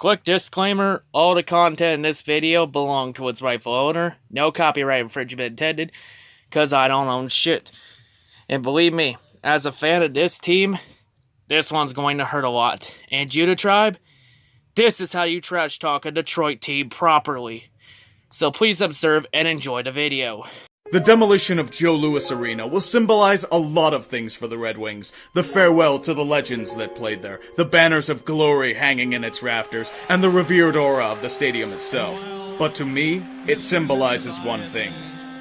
Quick disclaimer, all the content in this video belong to its rightful owner. No copyright infringement intended, because I don't own shit. And believe me, as a fan of this team, this one's going to hurt a lot. And Judah Tribe, this is how you trash talk a Detroit team properly. So please observe and enjoy the video. The demolition of Joe Louis Arena will symbolize a lot of things for the Red Wings. The farewell to the legends that played there, the banners of glory hanging in its rafters, and the revered aura of the stadium itself. But to me, it symbolizes one thing: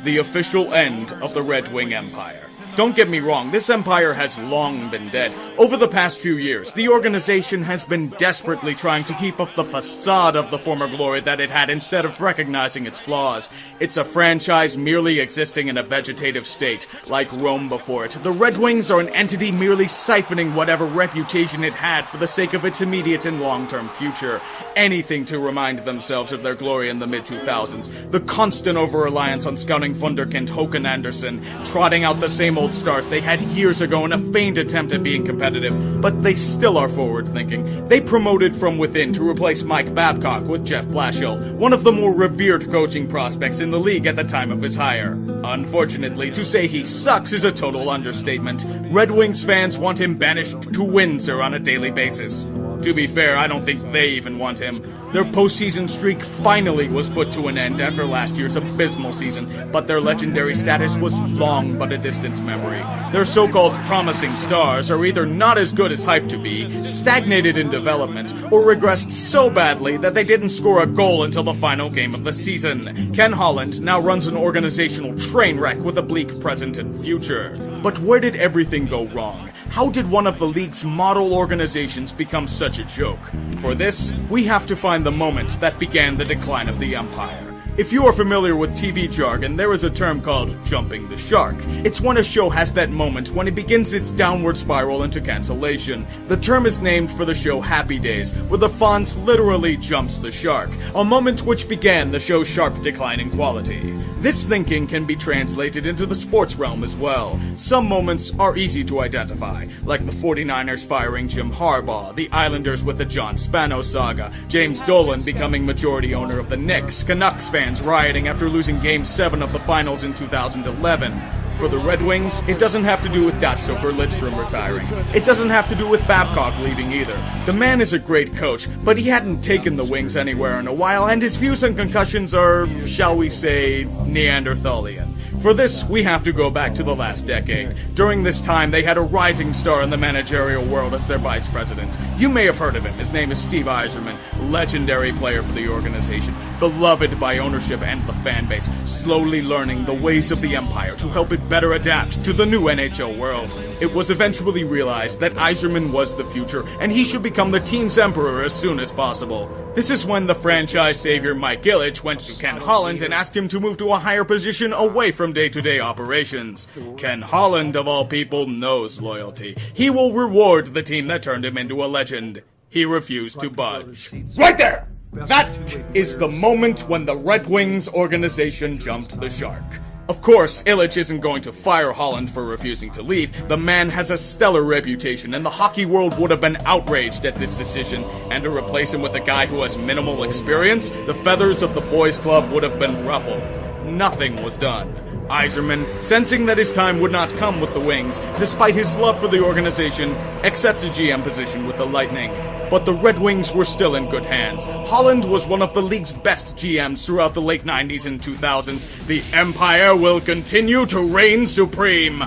the official end of the Red Wing Empire. Don't get me wrong, this empire has long been dead. Over the past few years, the organization has been desperately trying to keep up the facade of the former glory that it had instead of recognizing its flaws. It's a franchise merely existing in a vegetative state, like Rome before it. The Red Wings are an entity merely siphoning whatever reputation it had for the sake of its immediate and long-term future. Anything to remind themselves of their glory in the mid-2000s. The constant over-reliance on scouting wunderkind Håkan Andersson, trotting out the same old stars they had years ago in a feigned attempt at being competitive, but they still are forward-thinking. They promoted from within to replace Mike Babcock with Jeff Blashill, one of the more revered coaching prospects in the league at the time of his hire. Unfortunately, to say he sucks is a total understatement. Red Wings fans want him banished to Windsor on a daily basis. To be fair, I don't think they even want him. Their postseason streak finally was put to an end after last year's abysmal season, but their legendary status was long but a distant memory. Their so-called promising stars are either not as good as hyped to be, stagnated in development, or regressed so badly that they didn't score a goal until the final game of the season. Ken Holland now runs an organizational train wreck with a bleak present and future. But where did everything go wrong? How did one of the league's model organizations become such a joke? For this, we have to find the moment that began the decline of the empire. If you are familiar with TV jargon, there is a term called jumping the shark. It's when a show has that moment when it begins its downward spiral into cancellation. The term is named for the show Happy Days, where the Fonz literally jumps the shark, a moment which began the show's sharp decline in quality. This thinking can be translated into the sports realm as well. Some moments are easy to identify, like the 49ers firing Jim Harbaugh, the Islanders with the John Spano saga, James Dolan becoming majority owner of the Knicks, Canucks fans rioting after losing Game 7 of the finals in 2011. For the Red Wings, it doesn't have to do with Datsuk or Lidstrom retiring. It doesn't have to do with Babcock leaving either. The man is a great coach, but he hadn't taken the Wings anywhere in a while, and his views on concussions are, shall we say, Neanderthalian. For this, we have to go back to the last decade. During this time, they had a rising star in the managerial world as their vice president. You may have heard of him. His name is Steve Yzerman, legendary player for the organization, beloved by ownership and the fan base, slowly learning the ways of the empire to help it better adapt to the new NHL world. It was eventually realized that Yzerman was the future, and he should become the team's emperor as soon as possible. This is when the franchise savior Mike Ilitch went to Ken Holland and asked him to move to a higher position away from day-to-day operations. Ken Holland, of all people, knows loyalty. He will reward the team that turned him into a legend. He refused to budge. Right there! That is the moment when the Red Wings organization jumped the shark. Of course, Ilitch isn't going to fire Holland for refusing to leave. The man has a stellar reputation, and the hockey world would have been outraged at this decision. And to replace him with a guy who has minimal experience, the feathers of the boys' club would have been ruffled. Nothing was done. Yzerman, sensing that his time would not come with the Wings, despite his love for the organization, accepts a GM position with the Lightning. But the Red Wings were still in good hands. Holland was one of the league's best GMs throughout the late 90s and 2000s. The Empire will continue to reign supreme.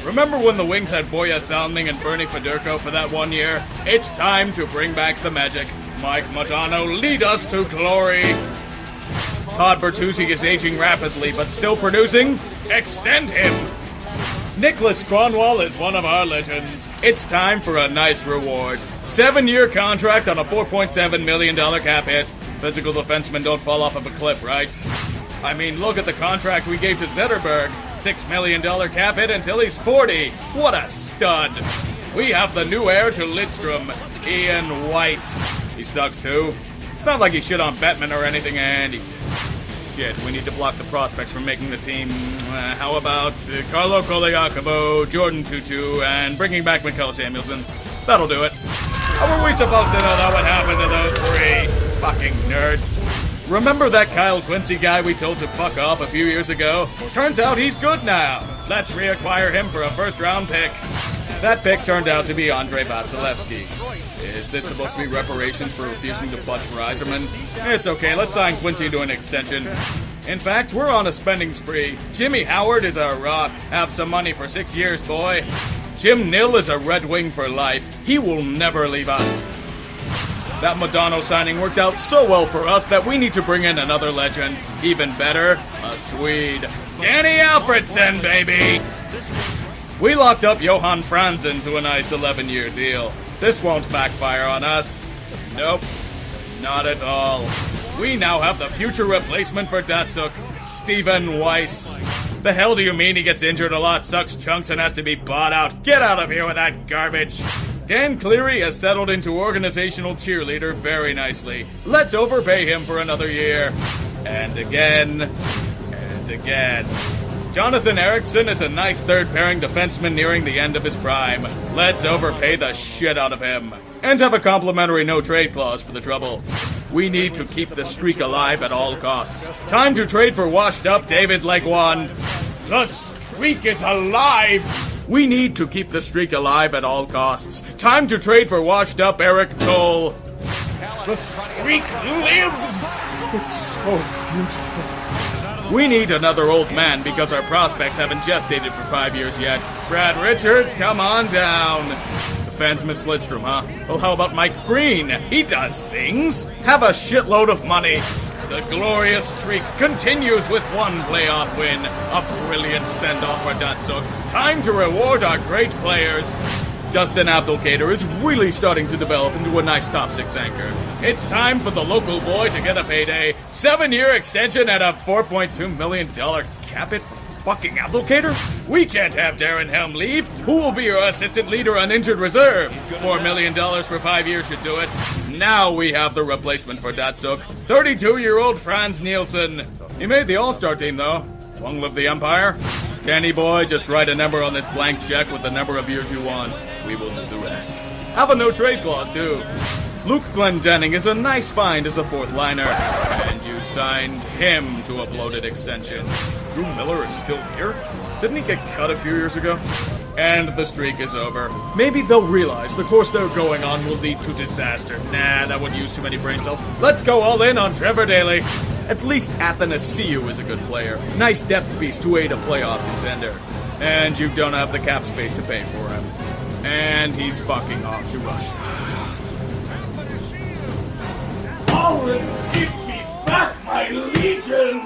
Remember when the Wings had Boya Sounding and Bernie Federko for that 1 year? It's time to bring back the magic. Mike Modano, lead us to glory. Todd Bertuzzi is aging rapidly, but still producing? Extend him! Nicholas Kronwall is one of our legends. It's time for a nice reward. 7-year contract on a $4.7 million cap hit. Physical defensemen don't fall off of a cliff, right? I mean, look at the contract we gave to Zetterberg. $6 million cap hit until he's 40. What a stud. We have the new heir to Lidstrom, Ian White. He sucks too. It's not like he shit on Bettman or anything, and shit, we need to block the prospects from making the team. How about Carlo Koliakovo, Jordan Tutu, and bringing back Mikhail Samuelson? That'll do it. How were we supposed to know that would happen to those three? Remember that Kyle Quincy guy we told to fuck off a few years ago? Turns out he's good now. Let's reacquire him for a first-round pick. That pick turned out to be Andrei Vasilevsky. Is this supposed to be reparations for refusing to budge for Yzerman? It's okay, let's sign Quincy to an extension. In fact, we're on a spending spree. Jimmy Howard is our rock. Have some money for 6 years, boy. Jim Nill is a Red Wing for life. He will never leave us. That Modano signing worked out so well for us that we need to bring in another legend. Even better, a Swede. Danny Alfredsson, baby! We locked up Johan Franzen to a nice 11-year deal. This won't backfire on us. Nope, not at all. We now have the future replacement for Datsuk, Stephen Weiss. The hell do you mean he gets injured a lot, sucks chunks, and has to be bought out? Get out of here with that garbage! Dan Cleary has settled into organizational cheerleader very nicely. Let's overpay him for another year. And again. And again. Jonathan Ericsson is a nice third-pairing defenseman nearing the end of his prime. Let's overpay the shit out of him. And have a complimentary no-trade clause for the trouble. We need to keep the streak alive at all costs. Time to trade for washed-up David Legwand. The streak is alive! We need to keep the streak alive at all costs. Time to trade for washed-up Eric Cole. The streak lives! It's so beautiful. We need another old man because our prospects haven't gestated for 5 years yet. Brad Richards, come on down. Defenseman Lidstrom, huh? Well, how about Mike Green? He does things. Have a shitload of money. The glorious streak continues with one playoff win. A brilliant send-off for Datsuk. Time to reward our great players. Justin Abdelkader is really starting to develop into a nice top six anchor. It's time for the local boy to get a payday. 7-year extension at a $4.2 million cap hit for fucking Abdelkader? We can't have Darren Helm leave. Who will be your assistant leader on injured reserve? $4 million for 5 years should do it. Now we have the replacement for Datsuk. 32-year-old Franz Nielsen. He made the All-Star team, though. Long live the Empire. Danny boy, just write a number on this blank check with the number of years you want. We will do the rest. Have a no-trade clause, too. Luke Glendening is a nice find as a fourth liner. And you signed him to a bloated extension. Drew Miller is still here? Didn't he get cut a few years ago? And the streak is over. Maybe they'll realize the course they're going on will lead to disaster. Nah, that would use too many brain cells. Let's go all in on Trevor Daley. At least Athanasiou is a good player. Nice depth piece to aid a playoff contender. And you don't have the cap space to pay for him. And he's fucking off to Russia. Give me back my legion!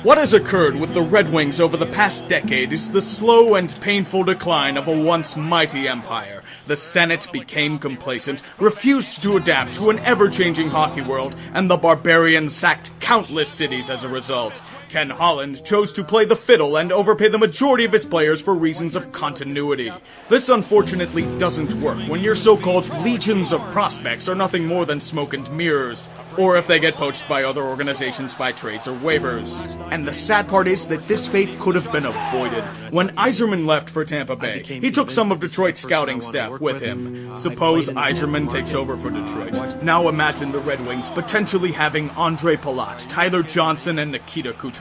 What has occurred with the Red Wings over the past decade is the slow and painful decline of a once mighty empire. The Senate became complacent, refused to adapt to an ever-changing hockey world, and the barbarians sacked countless cities as a result. Ken Holland chose to play the fiddle and overpay the majority of his players for reasons of continuity. This unfortunately doesn't work when your so-called legions of prospects are nothing more than smoke and mirrors, or if they get poached by other organizations by trades or waivers. And the sad part is that this fate could have been avoided. When Yzerman left for Tampa Bay, he took some of Detroit's scouting staff with him. Suppose Yzerman takes over for Detroit. Now imagine the Red Wings potentially having Andre Palat, Tyler Johnson, and Nikita Kucherov.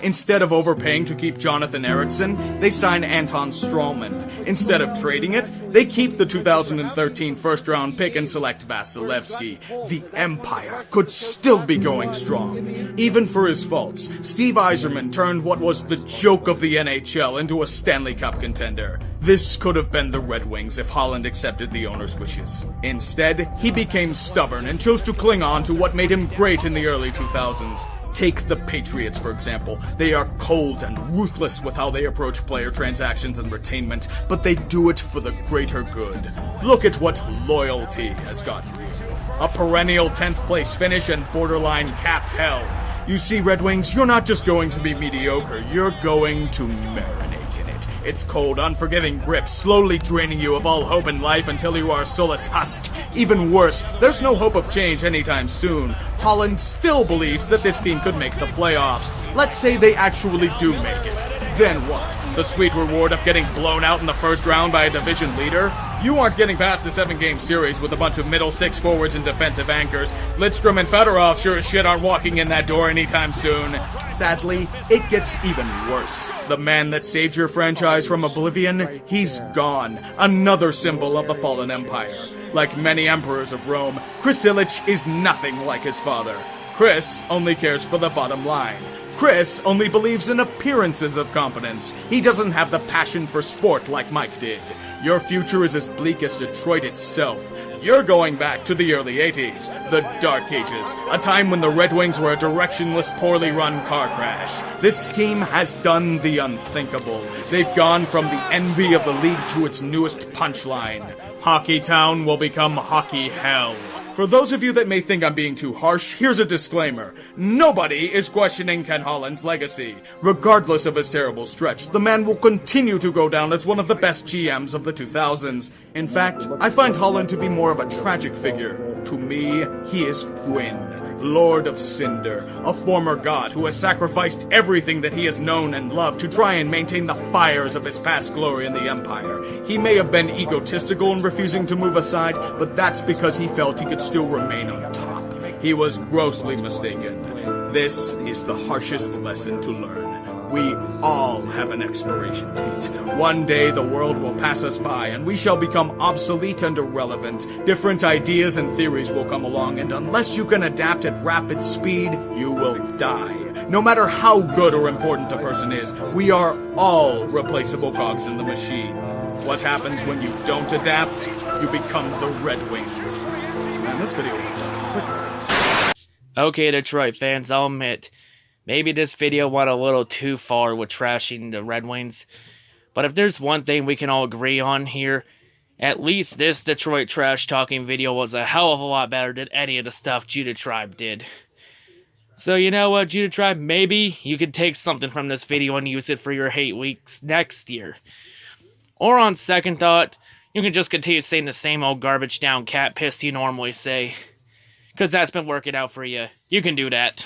Instead of overpaying to keep Jonathan Ericsson, they sign Anton Strawman. Instead of trading it, they keep the 2013 first-round pick and select Vasilevsky. The Empire could still be going strong. Even for his faults, Steve Yzerman turned what was the joke of the NHL into a Stanley Cup contender. This could have been the Red Wings if Holland accepted the owner's wishes. Instead, he became stubborn and chose to cling on to what made him great in the early 2000s. Take the Patriots, for example. They are cold and ruthless with how they approach player transactions and retainment, but they do it for the greater good. Look at what loyalty has gotten you. A perennial 10th place finish and borderline cap hell. You see, Red Wings, you're not just going to be mediocre, you're going to marinate in it. Its cold, unforgiving grip slowly draining you of all hope in life until you are a soulless husk. Even worse, there's no hope of change anytime soon. Holland still believes that this team could make the playoffs. Let's say they actually do make it. Then what? The sweet reward of getting blown out in the first round by a division leader? You aren't getting past the 7-game series with a bunch of middle six forwards and defensive anchors. Lidstrom and Fedorov sure as shit aren't walking in that door anytime soon. Sadly, it gets even worse. The man that saved your franchise from oblivion, he's gone. Another symbol of the fallen empire. Like many emperors of Rome, Chris Ilitch is nothing like his father. Chris only cares for the bottom line. Chris only believes in appearances of competence. He doesn't have the passion for sport like Mike did. Your future is as bleak as Detroit itself. You're going back to the early 80s, the Dark Ages, a time when the Red Wings were a directionless, poorly run car crash. This team has done the unthinkable. They've gone from the envy of the league to its newest punchline. Hockey Town will become Hockey Hell. For those of you that may think I'm being too harsh, here's a disclaimer. Nobody is questioning Ken Holland's legacy. Regardless of his terrible stretch, the man will continue to go down as one of the best GMs of the 2000s. In fact, I find Holland to be more of a tragic figure. To me, he is Gwyn, Lord of Cinder, a former god who has sacrificed everything that he has known and loved to try and maintain the fires of his past glory in the Empire. He may have been egotistical in refusing to move aside, but that's because he felt he could still remain on top. He was grossly mistaken. This is the harshest lesson to learn. We all have an expiration date. One day the world will pass us by and we shall become obsolete and irrelevant. Different ideas and theories will come along, and unless you can adapt at rapid speed, you will die. No matter how good or important a person is, we are all replaceable cogs in the machine. What happens when you don't adapt? You become the Red Wings. Man, this video went quicker. Okay, Detroit fans, I'll admit, maybe this video went a little too far with trashing the Red Wings, but if there's one thing we can all agree on here, at least this Detroit trash-talking video was a hell of a lot better than any of the stuff Judah Tribe did. So you know what, Judah Tribe, maybe you could take something from this video and use it for your hate weeks next year. Or on second thought, you can just continue saying the same old garbage down cat piss you normally say. Because that's been working out for you. You can do that.